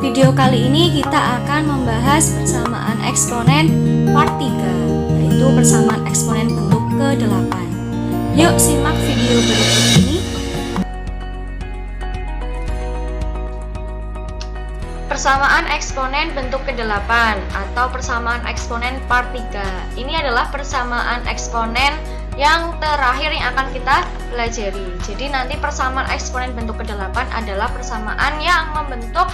Video kali ini kita akan membahas persamaan eksponen part 3, yaitu persamaan eksponen bentuk ke-8. Yuk simak video berikut ini. Persamaan eksponen bentuk ke-8 atau persamaan eksponen part 3. Ini adalah persamaan eksponen yang terakhir yang akan kita pelajari. Jadi nanti persamaan eksponen bentuk ke-8 adalah persamaan yang membentuk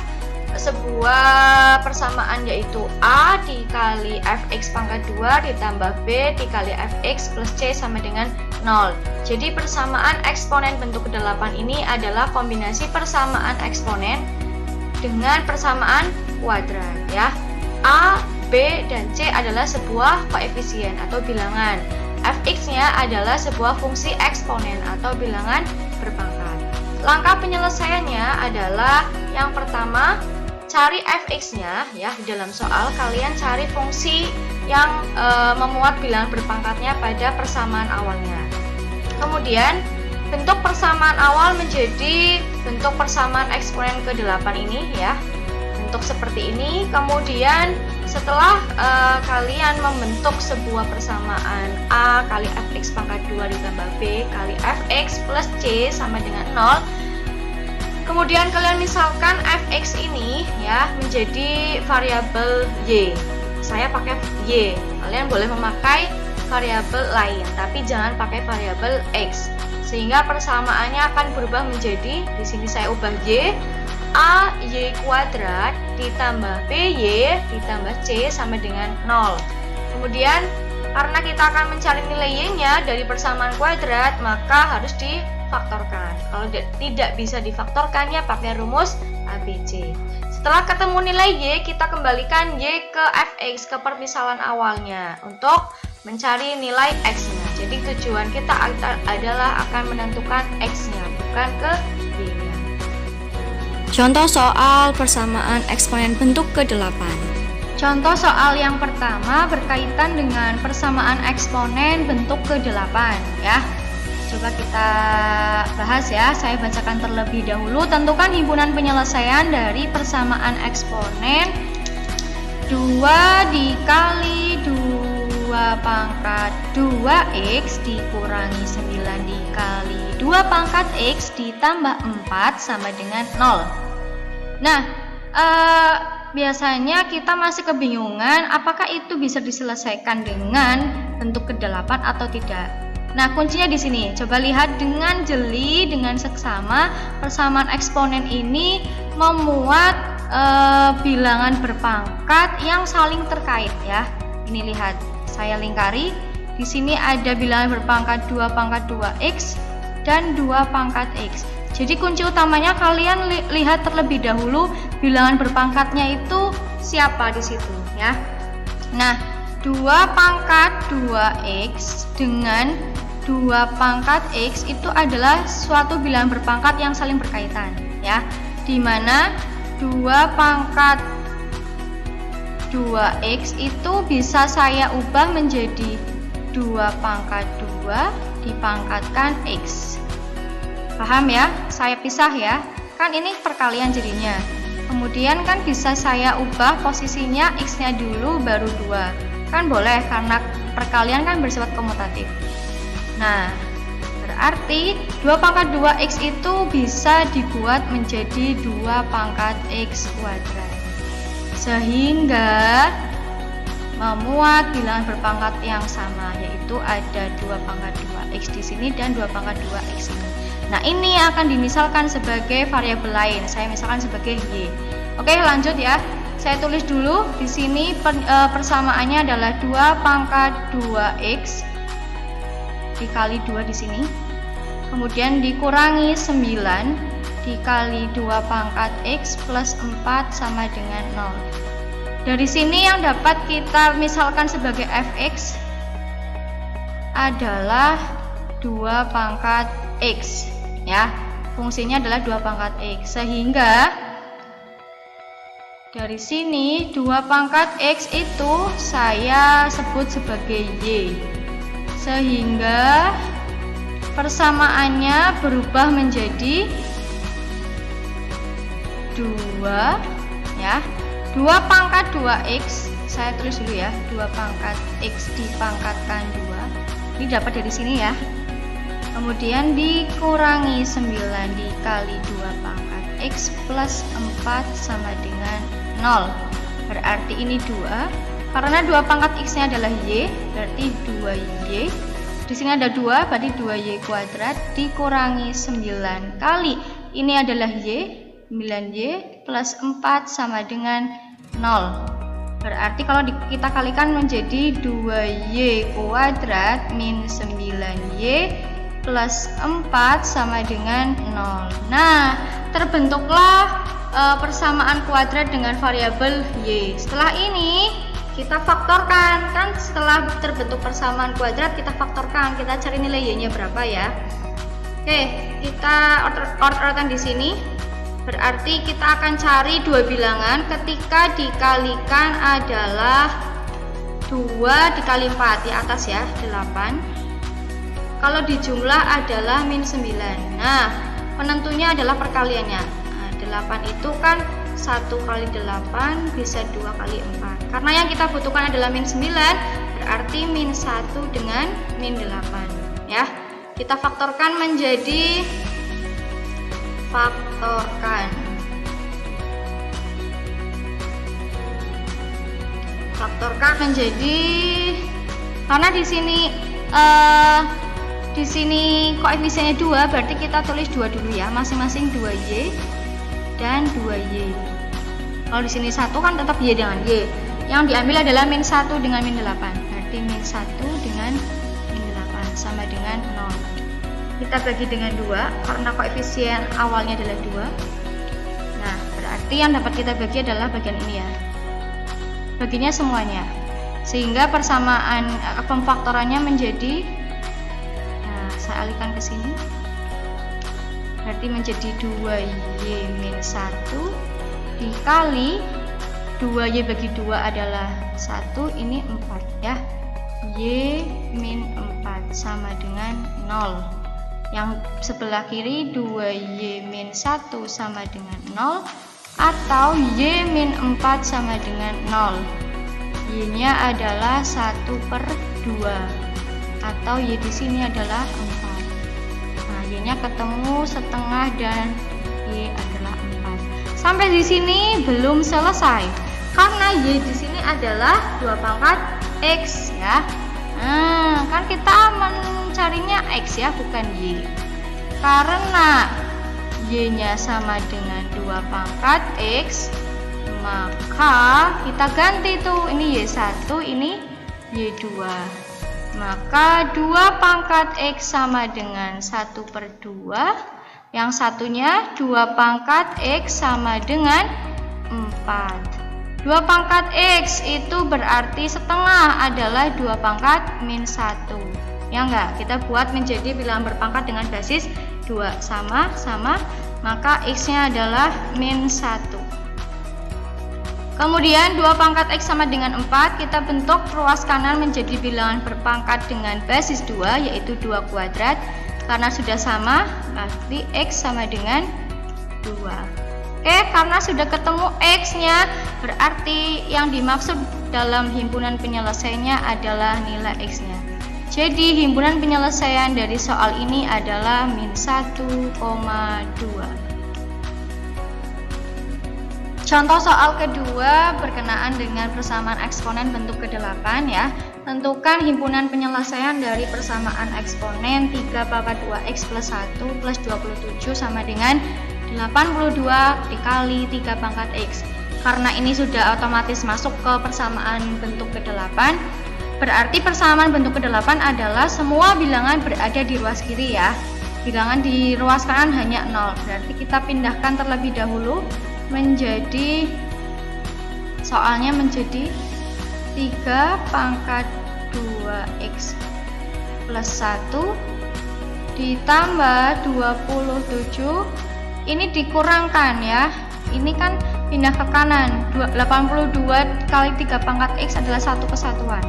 sebuah persamaan, yaitu A dikali fx pangkat 2 ditambah B dikali fx plus C sama dengan 0. Jadi persamaan eksponen bentuk ke-8 ini adalah kombinasi persamaan eksponen dengan persamaan kuadrat ya. A, B, dan C adalah sebuah koefisien atau bilangan. Fx-nya adalah sebuah fungsi eksponen atau bilangan berpangkat. Langkah penyelesaiannya adalah yang pertama, cari fx-nya ya. Di dalam soal kalian cari fungsi yang memuat bilangan berpangkatnya pada persamaan awalnya. Kemudian bentuk persamaan awal menjadi bentuk persamaan eksponen ke-8 ini ya. Bentuk seperti ini. Kemudian setelah kalian membentuk sebuah persamaan A kali fx pangkat 2 ditambah B kali fx plus C sama dengan 0. Kemudian kalian misalkan fx ini ya menjadi variabel y. Saya pakai y. Kalian boleh memakai variabel lain, tapi jangan pakai variabel x. Sehingga persamaannya akan berubah menjadi, di sini saya ubah y, a y kuadrat ditambah by ditambah c sama dengan 0. Kemudian karena kita akan mencari nilai y-nya dari persamaan kuadrat, maka harus difaktorkan. Kalau tidak bisa difaktorkan ya pakai rumus ABC. Setelah ketemu nilai y, kita kembalikan y ke fx, ke permisalan awalnya untuk mencari nilai x-nya. Jadi tujuan kita adalah akan menentukan x-nya, bukan ke y-nya. Contoh soal persamaan eksponen bentuk ke-8. Contoh soal yang pertama berkaitan dengan persamaan eksponen bentuk ke-8 ya. Coba kita bahas ya. Saya bacakan terlebih dahulu. Tentukan himpunan penyelesaian dari persamaan eksponen 2 dikali 2 pangkat 2x dikurangi 9 dikali 2 pangkat x ditambah 4 sama dengan 0. Nah, biasanya kita masih kebingungan apakah itu bisa diselesaikan dengan bentuk ke-8 atau tidak. Nah, kuncinya di sini. Coba lihat dengan jeli, dengan seksama, persamaan eksponen ini memuat bilangan berpangkat yang saling terkait ya. Ini lihat, saya lingkari. Di sini ada bilangan berpangkat 2 pangkat 2x dan 2 pangkat x. Jadi kunci utamanya kalian lihat terlebih dahulu bilangan berpangkatnya itu siapa di situ ya. Nah, 2 pangkat 2x dengan 2 pangkat x itu adalah suatu bilangan berpangkat yang saling berkaitan ya. Di mana 2 pangkat 2x itu bisa saya ubah menjadi 2 pangkat 2 dipangkatkan x. Paham ya? Saya pisah ya. Kan ini perkalian jadinya. Kemudian kan bisa saya ubah posisinya x-nya dulu baru 2. Kan boleh karena perkalian kan bersifat komutatif. Nah, berarti 2 pangkat 2x itu bisa dibuat menjadi 2 pangkat x kuadrat. Sehingga memuat bilangan berpangkat yang sama, yaitu ada 2 pangkat 2x di sini dan 2 pangkat 2x ini. Nah, ini akan dimisalkan sebagai variabel lain. Saya misalkan sebagai y. Oke, lanjut ya. Saya tulis dulu di sini persamaannya adalah 2 pangkat 2x dikali 2 di sini. Kemudian dikurangi 9 dikali 2 pangkat x plus 4 sama dengan 0. Dari sini yang dapat kita misalkan sebagai fx adalah 2 pangkat x ya. Fungsinya adalah 2 pangkat x. Sehingga dari sini 2 pangkat x itu saya sebut sebagai y. Sehingga persamaannya berubah menjadi 2 ya. 2 pangkat 2x, saya tulis dulu ya, 2 pangkat x dipangkatkan 2, ini dapat dari sini ya. Kemudian dikurangi 9 dikali 2 pangkat x plus 4 sama dengan 0. Berarti ini 2, karena 2 pangkat x nya adalah y, berarti 2y. Di sini ada 2, berarti 2y kuadrat dikurangi 9 kali ini adalah y, 9y plus 4 sama dengan 0. Berarti kalau kita kalikan menjadi 2y kuadrat min 9y plus 4 sama dengan 0. Nah, terbentuklah persamaan kuadrat dengan variabel y. Setelah ini kita faktorkan, kan setelah terbentuk persamaan kuadrat kita faktorkan, kita cari nilai y-nya berapa ya. Oke, kita order-orderkan di sini. Berarti kita akan cari dua bilangan ketika dikalikan adalah 2 dikali 4 di atas ya, 8. Kalau dijumlah adalah min 9. Nah, penentunya adalah perkaliannya. Nah, 8 itu kan 1 kali 8 bisa 2 kali 4. Karena yang kita butuhkan adalah min 9, berarti min 1 dengan min 8 ya. Kita faktorkan menjadi faktorkan menjadi, karena di sini koefisiennya 2, berarti kita tulis 2 dulu ya, masing-masing 2y dan 2y. Kalau di sini 1 kan tetap y dengan y. Yang diambil adalah min 1 dengan min 8. Berarti min 1 dengan min 8 sama dengan 0. Kita bagi dengan 2 karena koefisien awalnya adalah 2. Nah, berarti yang dapat kita bagi adalah bagian ini ya. Baginya semuanya. Sehingga persamaan pemfaktorannya menjadi, nah, saya alihkan ke sini. Berarti menjadi 2y min 1 dikali 2y bagi 2 adalah 1, ini 4 ya. Y min 4 sama dengan 0. Yang sebelah kiri 2y min 1 sama dengan 0, atau y min 4 sama dengan 0. Y nya adalah 1/2, atau y di sini adalah 4. Nah, y nya ketemu setengah dan y adalah 4. Sampai di sini belum selesai, karena y di sini adalah 2 pangkat x ya. Nah, kan kita mencarinya x ya, bukan y. Karena y-nya sama dengan 2 pangkat x, maka kita ganti tuh, ini y1, ini y2. Maka 2 pangkat x sama dengan 1/2, yang satunya 2 pangkat x sama dengan 4. 2 pangkat x itu berarti setengah adalah 2 pangkat min 1. Ya enggak? Kita buat menjadi bilangan berpangkat dengan basis 2. Sama, maka x-nya adalah min 1. Kemudian 2 pangkat x sama dengan 4, kita bentuk ruas kanan menjadi bilangan berpangkat dengan basis 2, yaitu 2 kuadrat. Karena sudah sama, berarti x sama dengan 2. Oke, karena sudah ketemu x-nya, berarti yang dimaksud dalam himpunan penyelesaiannya adalah nilai x-nya. Jadi himpunan penyelesaian dari soal ini adalah min 1,2. Contoh soal kedua berkenaan dengan persamaan eksponen bentuk ke-8 ya. Tentukan himpunan penyelesaian dari persamaan eksponen 3 pangkat 2x plus 1 plus 27 sama dengan 82 dikali 3 pangkat x. Karena ini sudah otomatis masuk ke persamaan bentuk ke-8, berarti persamaan bentuk ke-8 adalah semua bilangan berada di ruas kiri ya. Bilangan di ruas kanan hanya 0. Berarti kita pindahkan terlebih dahulu menjadi, soalnya menjadi 3 pangkat 2x plus 1 ditambah 27. Ini dikurangkan ya, ini kan pindah ke kanan. 82 kali 3 pangkat x adalah satu kesatuan,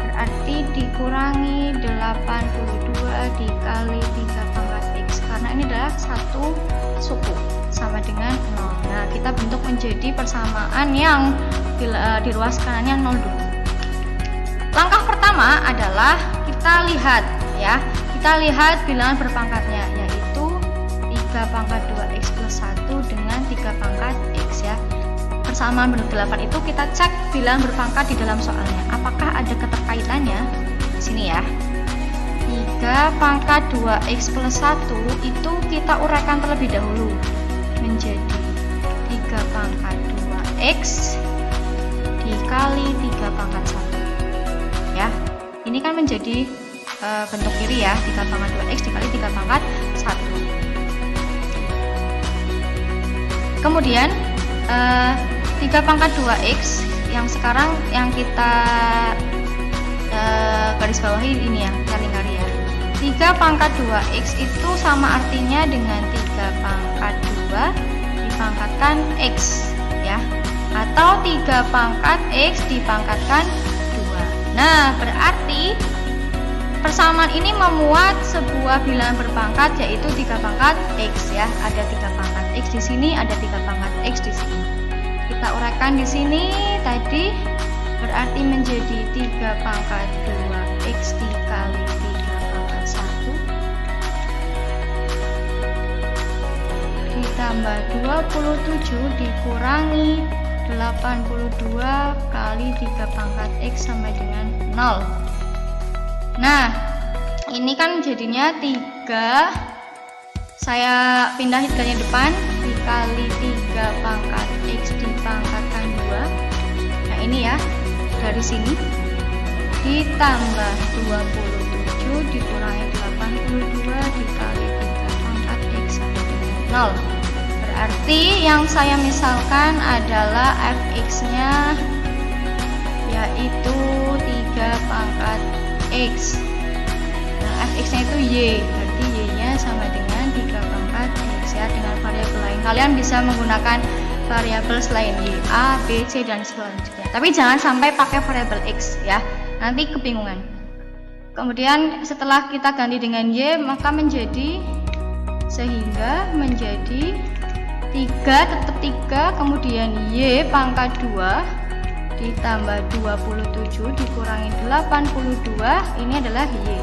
berarti dikurangi 82 dikali 3 pangkat x, karena ini adalah satu suku sama dengan 0. Nah, kita bentuk menjadi persamaan yang di ruas kanannya 0 dulu. Langkah pertama adalah kita lihat ya, kita lihat bilangan berpangkatnya, yaitu 3 pangkat 2x plus 1 dengan 3 pangkat x ya. Persamaan bentuk 8 itu kita cek bilangan berpangkat di dalam soalnya, apakah ada keterkaitannya. Di sini ya, 3 pangkat 2x plus 1 itu kita uraikan terlebih dahulu menjadi 3 pangkat 2x dikali 3 pangkat 1 ya. Ini kan menjadi bentuk kiri ya, 3 pangkat 2x dikali 3 pangkat 1. Kemudian 3 pangkat 2x yang sekarang yang kita garis bawahi ini ya, lingkari ya. 3 pangkat 2x itu sama artinya dengan 3 pangkat 2 dipangkatkan x ya, atau 3 pangkat x dipangkatkan 2. Nah, berarti persamaan ini memuat sebuah bilangan berpangkat, yaitu 3 pangkat x ya. Ada 3 pangkat x di sini, ada 3 pangkat x di sini. Kita uraikan di sini tadi, berarti menjadi 3 pangkat 2x dikali 3 pangkat 1 ditambah 27 dikurangi 82 kali 3 pangkat x sama dengan 0. Nah, ini kan jadinya 3, saya pindah hitungannya depan, dikali 3 pangkat x dipangkatkan 2. Nah ini ya, dari sini ditambah 27 dikurangi 82 dikali 3 pangkat x sama dengan 0. Berarti yang saya misalkan adalah fx nya yaitu 3 pangkat x. Nah, fx nya itu y, berarti y nya sama dengan 3 pangkat x ya, dengan variabel lain. Kalian bisa menggunakan variabel selain y, a, b, c dan selanjutnya. Tapi jangan sampai pakai variabel x ya, nanti kebingungan. Kemudian setelah kita ganti dengan y, maka sehingga menjadi 3 tetap 3, kemudian y pangkat 2 ditambah 27 dikurangi 82, ini adalah y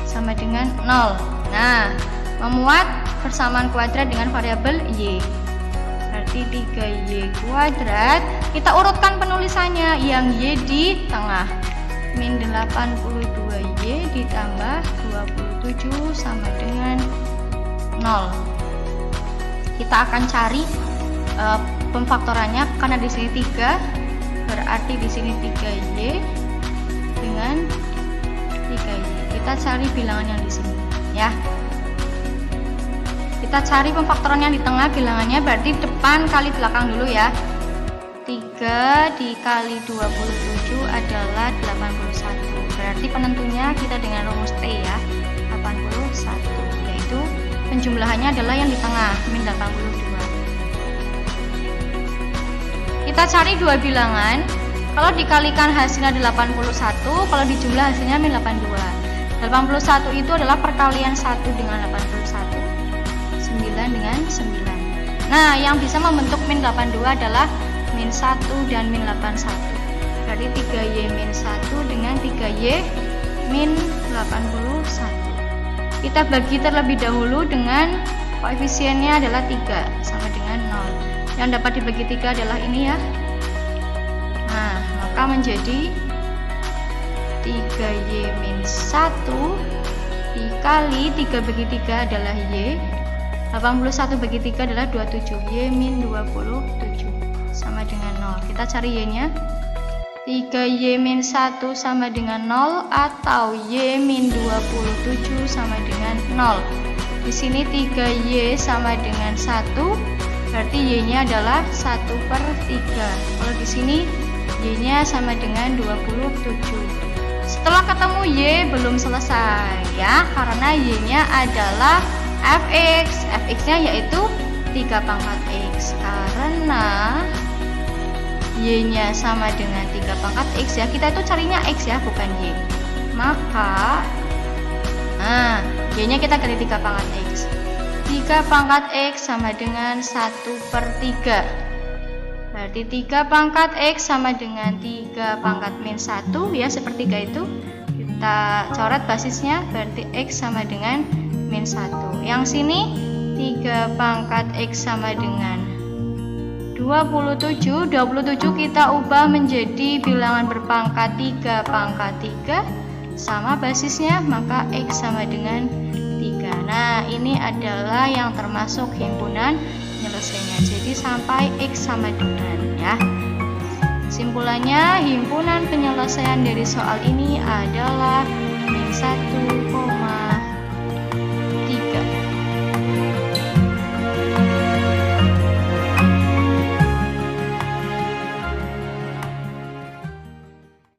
sama dengan 0. Nah, memuat persamaan kuadrat dengan variabel y, berarti 3y kuadrat. Kita urutkan penulisannya, yang y di tengah, min 82y ditambah 27 sama dengan 0. Kita akan cari pemfaktorannya, karena di sini 3, berarti di sini 3y dengan 3y. Kita cari bilangan yang di sini ya. Kita cari pemfaktoran yang di tengah bilangannya, berarti depan kali belakang dulu ya. 3 dikali 27 adalah 81. Berarti penentunya kita dengan rumus T ya, 81, yaitu penjumlahannya adalah yang di tengah, min 82. Kita cari dua bilangan. Kalau dikalikan hasilnya 81, kalau dijumlah hasilnya min 82. 81 itu adalah perkalian 1 dengan 81, 9 dengan 9. Nah, yang bisa membentuk min 82 adalah min 1 dan min 81. Berarti 3y min 1 dengan 3y min 81. Kita bagi terlebih dahulu dengan koefisiennya adalah 3 sama dengan 0. Yang dapat dibagi 3 adalah ini ya. Nah, maka menjadi 3y min 1 dikali 3 bagi 3 adalah y, 81 bagi 3 adalah 27, y min 27 sama dengan 0. Kita cari y nya, 3y min 1 sama dengan 0 atau y min 27 sama dengan 0. Di sini 3y sama dengan 1, berarti y nya adalah 1/3. Kalau di sini y nya sama dengan 27. Setelah ketemu y belum selesai ya, karena y nya adalah fx. Fx nya yaitu 3 pangkat x, karena y nya sama dengan 3 pangkat x ya, kita itu carinya x ya, bukan y. Maka y nya kita ganti 3 pangkat x. 3 pangkat X sama dengan 1/3. Berarti 3 pangkat X sama dengan 3 pangkat min 1 ya, sepertiga itu. Kita coret basisnya, berarti X sama dengan min 1. Yang sini 3 pangkat X sama dengan 27. 27 kita ubah menjadi bilangan berpangkat 3 pangkat 3 sama basisnya, maka X sama dengan 3. Nah, ini adalah yang termasuk himpunan penyelesaiannya. Jadi sampai X sama dengan ya. Kesimpulannya, himpunan penyelesaian dari soal ini adalah min 1